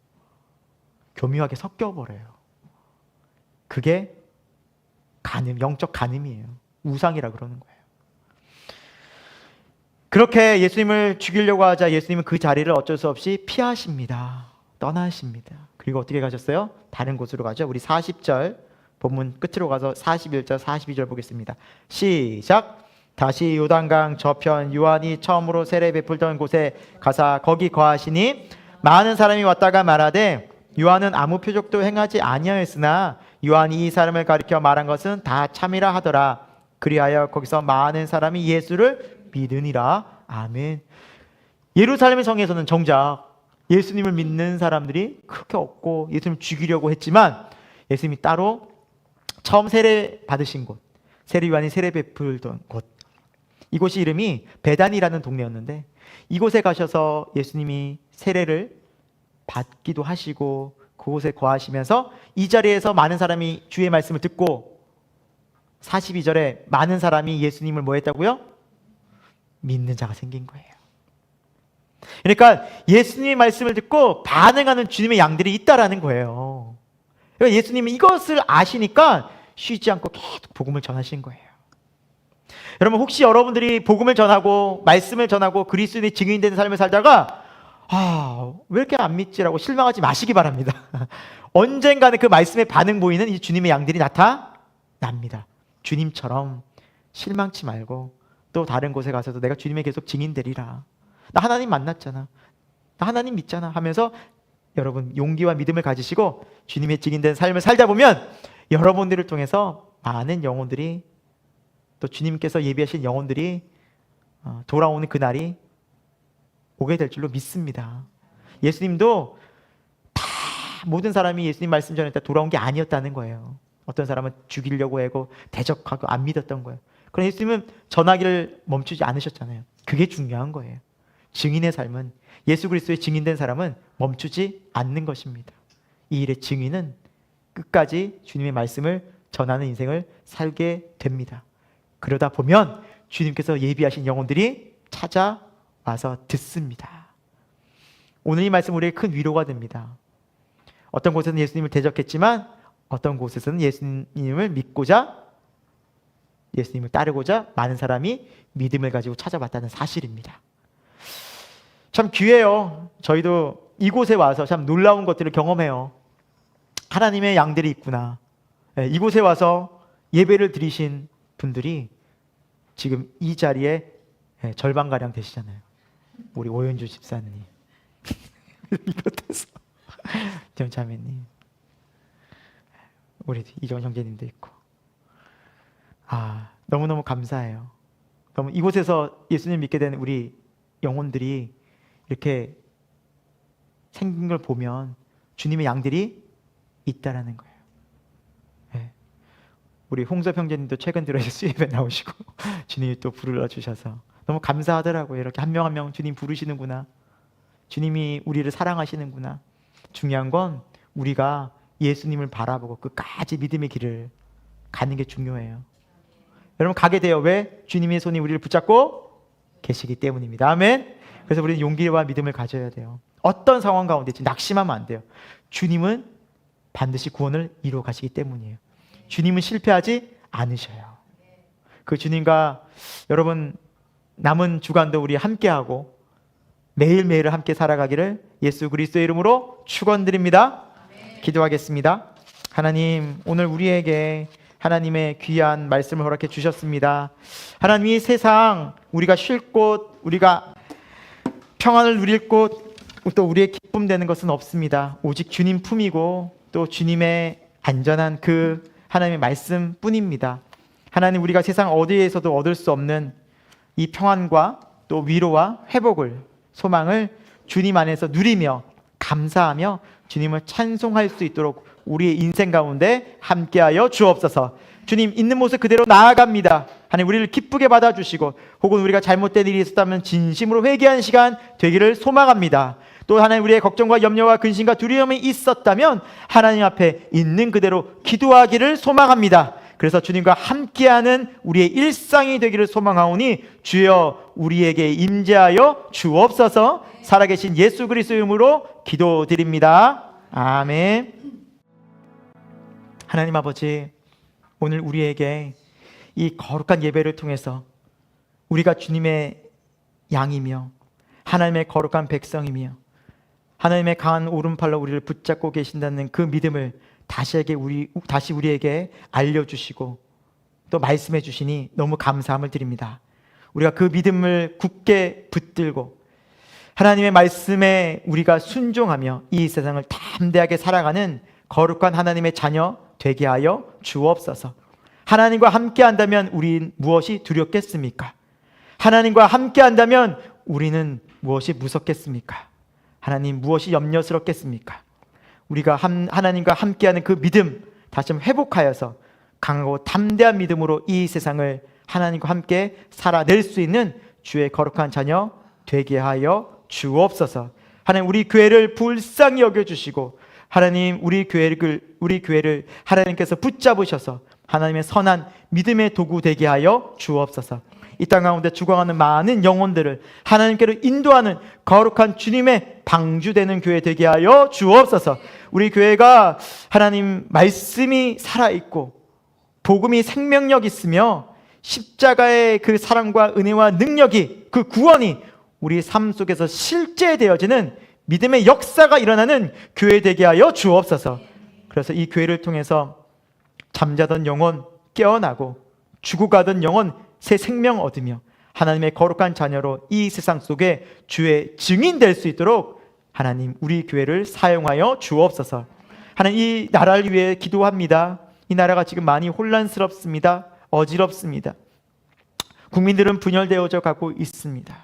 Speaker 1: 교묘하게 섞여버려요. 그게 간음, 영적 간음이에요. 우상이라 그러는 거예요. 그렇게 예수님을 죽이려고 하자 예수님은 그 자리를 어쩔 수 없이 피하십니다. 떠나십니다. 그리고 어떻게 가셨어요? 다른 곳으로 가죠. 우리 40절 본문 끝으로 가서 41절 42절 보겠습니다. 시작. 다시 요단강 저편 요한이 처음으로 세례 베풀던 곳에 가사 거기 거하시니 많은 사람이 왔다가 말하되 요한은 아무 표적도 행하지 아니하였으나 요한이 이 사람을 가리켜 말한 것은 다 참이라 하더라. 그리하여 거기서 많은 사람이 예수를 믿으니라. 아멘. 예루살렘의 성에서는 정작 예수님을 믿는 사람들이 그렇게 없고 예수님을 죽이려고 했지만 예수님이 따로 처음 세례 받으신 곳, 세례 요한이 세례 베풀던 곳, 이곳이 이름이 베단이라는 동네였는데 이곳에 가셔서 예수님이 세례를 받기도 하시고 그곳에 거하시면서 이 자리에서 많은 사람이 주의 말씀을 듣고 42절에 많은 사람이 예수님을 뭐 했다고요? 믿는 자가 생긴 거예요. 그러니까 예수님의 말씀을 듣고 반응하는 주님의 양들이 있다라는 거예요. 그러니까 예수님은 이것을 아시니까 쉬지 않고 계속 복음을 전하신 거예요. 여러분, 혹시 여러분들이 복음을 전하고 말씀을 전하고 그리스도의 증인되는 삶을 살다가 왜 이렇게 안 믿지라고 실망하지 마시기 바랍니다. 언젠가는 그 말씀에 반응 보이는 이 주님의 양들이 나타납니다. 주님처럼 실망치 말고 또 다른 곳에 가서도 내가 주님의 계속 증인되리라. 나 하나님 만났잖아. 나 하나님 믿잖아 하면서 여러분 용기와 믿음을 가지시고 주님의 증인된 삶을 살다 보면 여러분들을 통해서 많은 영혼들이 또 주님께서 예비하신 영혼들이 돌아오는 그날이 오게 될 줄로 믿습니다. 예수님도 다 모든 사람이 예수님 말씀 전할 때 돌아온 게 아니었다는 거예요. 어떤 사람은 죽이려고 하고 대적하고 안 믿었던 거예요. 그러나 예수님은 전하기를 멈추지 않으셨잖아요. 그게 중요한 거예요. 증인의 삶은, 예수 그리스도의 증인된 사람은 멈추지 않는 것입니다. 이 일의 증인은 끝까지 주님의 말씀을 전하는 인생을 살게 됩니다. 그러다 보면 주님께서 예비하신 영혼들이 찾아와서 듣습니다. 오늘 이 말씀 우리에게 큰 위로가 됩니다. 어떤 곳에서는 예수님을 대적했지만 어떤 곳에서는 예수님을 믿고자, 예수님을 따르고자 많은 사람이 믿음을 가지고 찾아왔다는 사실입니다. 참 귀해요. 저희도 이곳에 와서 참 놀라운 것들을 경험해요. 하나님의 양들이 있구나. 이곳에 와서 예배를 드리신 분들이 지금 이 자리에 절반가량 되시잖아요. 우리 오현주 집사님 비롯해서 정자매님, 우리 이정 형제님도 있고, 너무너무 감사해요. 너무 이곳에서 예수님 믿게 된 우리 영혼들이 이렇게 생긴 걸 보면 주님의 양들이 있다라는 거예요. 우리 홍섭 형제님도 최근 들어 수예배 나오시고 주님이 또 불러주셔서 너무 감사하더라고요. 이렇게 한 명 한 명 주님 부르시는구나. 주님이 우리를 사랑하시는구나. 중요한 건 우리가 예수님을 바라보고 끝까지 믿음의 길을 가는 게 중요해요. 여러분 가게 돼요. 왜? 주님의 손이 우리를 붙잡고 계시기 때문입니다. 아멘. 그래서 우리는 용기와 믿음을 가져야 돼요. 어떤 상황 가운데 낙심하면 안 돼요. 주님은 반드시 구원을 이루어 가시기 때문이에요. 주님은 실패하지 않으셔요. 그 주님과 여러분 남은 주간도 우리 함께하고 매일매일을 함께 살아가기를 예수 그리스도의 이름으로 축원드립니다. 기도하겠습니다. 하나님, 오늘 우리에게 하나님의 귀한 말씀을 허락해 주셨습니다. 하나님, 이 세상 우리가 쉴 곳, 우리가 평안을 누릴 곳, 또 우리의 기쁨 되는 것은 없습니다. 오직 주님 품이고 또 주님의 안전한 그 하나님의 말씀뿐입니다. 하나님, 우리가 세상 어디에서도 얻을 수 없는 이 평안과 또 위로와 회복을, 소망을 주님 안에서 누리며 감사하며 주님을 찬송할 수 있도록 우리의 인생 가운데 함께하여 주옵소서. 주님, 있는 모습 그대로 나아갑니다. 하나님, 우리를 기쁘게 받아주시고 혹은 우리가 잘못된 일이 있었다면 진심으로 회개하는 시간 되기를 소망합니다. 또 하나님, 우리의 걱정과 염려와 근심과 두려움이 있었다면 하나님 앞에 있는 그대로 기도하기를 소망합니다. 그래서 주님과 함께하는 우리의 일상이 되기를 소망하오니 주여 우리에게 임재하여 주옵소서. 살아계신 예수 그리스도의 이름으로 기도드립니다. 아멘. 하나님 아버지, 오늘 우리에게 이 거룩한 예배를 통해서 우리가 주님의 양이며 하나님의 거룩한 백성이며 하나님의 강한 오른팔로 우리를 붙잡고 계신다는 그 믿음을 다시 우리에게 알려주시고 또 말씀해 주시니 너무 감사함을 드립니다. 우리가 그 믿음을 굳게 붙들고 하나님의 말씀에 우리가 순종하며 이 세상을 담대하게 살아가는 거룩한 하나님의 자녀 되게 하여 주옵소서. 하나님과 함께 한다면 우린 무엇이 두렵겠습니까? 하나님과 함께 한다면 우리는 무엇이 무섭겠습니까? 하나님 무엇이 염려스럽겠습니까? 우리가 하나님과 함께하는 그 믿음 다시 한번 회복하여서 강하고 담대한 믿음으로 이 세상을 하나님과 함께 살아낼 수 있는 주의 거룩한 자녀 되게 하여 주옵소서. 하나님 우리 교회를 불쌍히 여겨주시고 하나님 우리 교회를 하나님께서 붙잡으셔서 하나님의 선한 믿음의 도구 되게 하여 주옵소서. 이 땅 가운데 죽어가는 많은 영혼들을 하나님께로 인도하는 거룩한 주님의 방주되는 교회 되게 하여 주옵소서. 우리 교회가 하나님 말씀이 살아있고 복음이 생명력 있으며 십자가의 그 사랑과 은혜와 능력이 그 구원이 우리 삶 속에서 실제되어지는 믿음의 역사가 일어나는 교회 되게 하여 주옵소서. 그래서 이 교회를 통해서 잠자던 영혼 깨어나고 죽어가던 영혼 새 생명 얻으며 하나님의 거룩한 자녀로 이 세상 속에 주의 증인 될 수 있도록 하나님 우리 교회를 사용하여 주옵소서. 하나님 이 나라를 위해 기도합니다. 이 나라가 지금 많이 혼란스럽습니다. 어지럽습니다. 국민들은 분열되어져 가고 있습니다.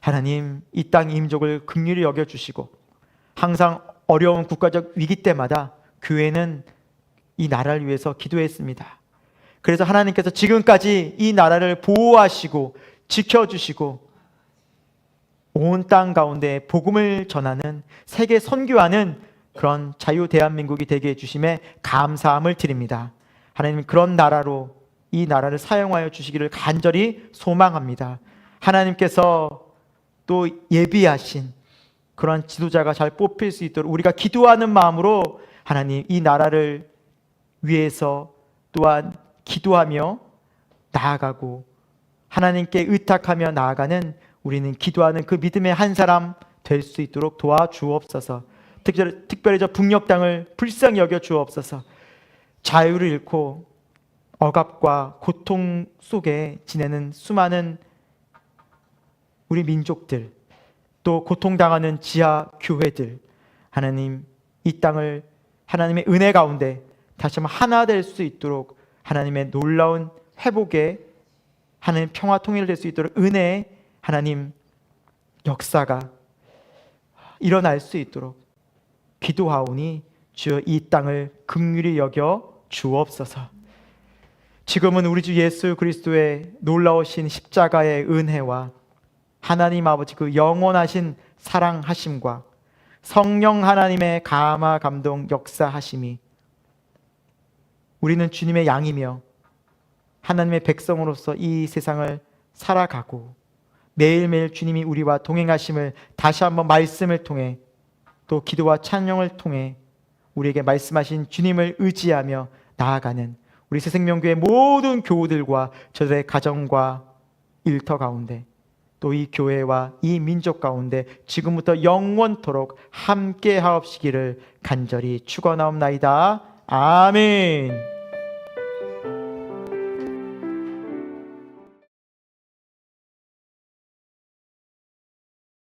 Speaker 1: 하나님 이 땅 민족을 긍휼히 여겨주시고 항상 어려운 국가적 위기 때마다 교회는 이 나라를 위해서 기도했습니다. 그래서 하나님께서 지금까지 이 나라를 보호하시고 지켜주시고 온 땅 가운데 복음을 전하는 세계 선교하는 그런 자유 대한민국이 되게 해주심에 감사함을 드립니다. 하나님 그런 나라로 이 나라를 사용하여 주시기를 간절히 소망합니다. 하나님께서 또 예비하신 그런 지도자가 잘 뽑힐 수 있도록 우리가 기도하는 마음으로 하나님 이 나라를 위해서 또한 기도하며 나아가고 하나님께 의탁하며 나아가는 우리는 기도하는 그 믿음의 한 사람 될 수 있도록 도와주옵소서. 특별히 저 북녘 땅을 불쌍히 여겨 주옵소서. 자유를 잃고 억압과 고통 속에 지내는 수많은 우리 민족들, 또 고통당하는 지하 교회들, 하나님 이 땅을 하나님의 은혜 가운데 다시 한번 하나 될 수 있도록 하나님의 놀라운 회복에 하나님 평화 통일될 수 있도록 은혜의 하나님 역사가 일어날 수 있도록 기도하오니 주여 이 땅을 긍휼히 여겨 주옵소서. 지금은 우리 주 예수 그리스도의 놀라우신 십자가의 은혜와 하나님 아버지 그 영원하신 사랑하심과 성령 하나님의 감화 감동 역사하심이 우리는 주님의 양이며 하나님의 백성으로서 이 세상을 살아가고 매일매일 주님이 우리와 동행하심을 다시 한번 말씀을 통해 또 기도와 찬양을 통해 우리에게 말씀하신 주님을 의지하며 나아가는 우리 새생명교회 모든 교우들과 저들의 가정과 일터 가운데 또 이 교회와 이 민족 가운데 지금부터 영원토록 함께 하옵시기를 간절히 축원하옵나이다. 아멘.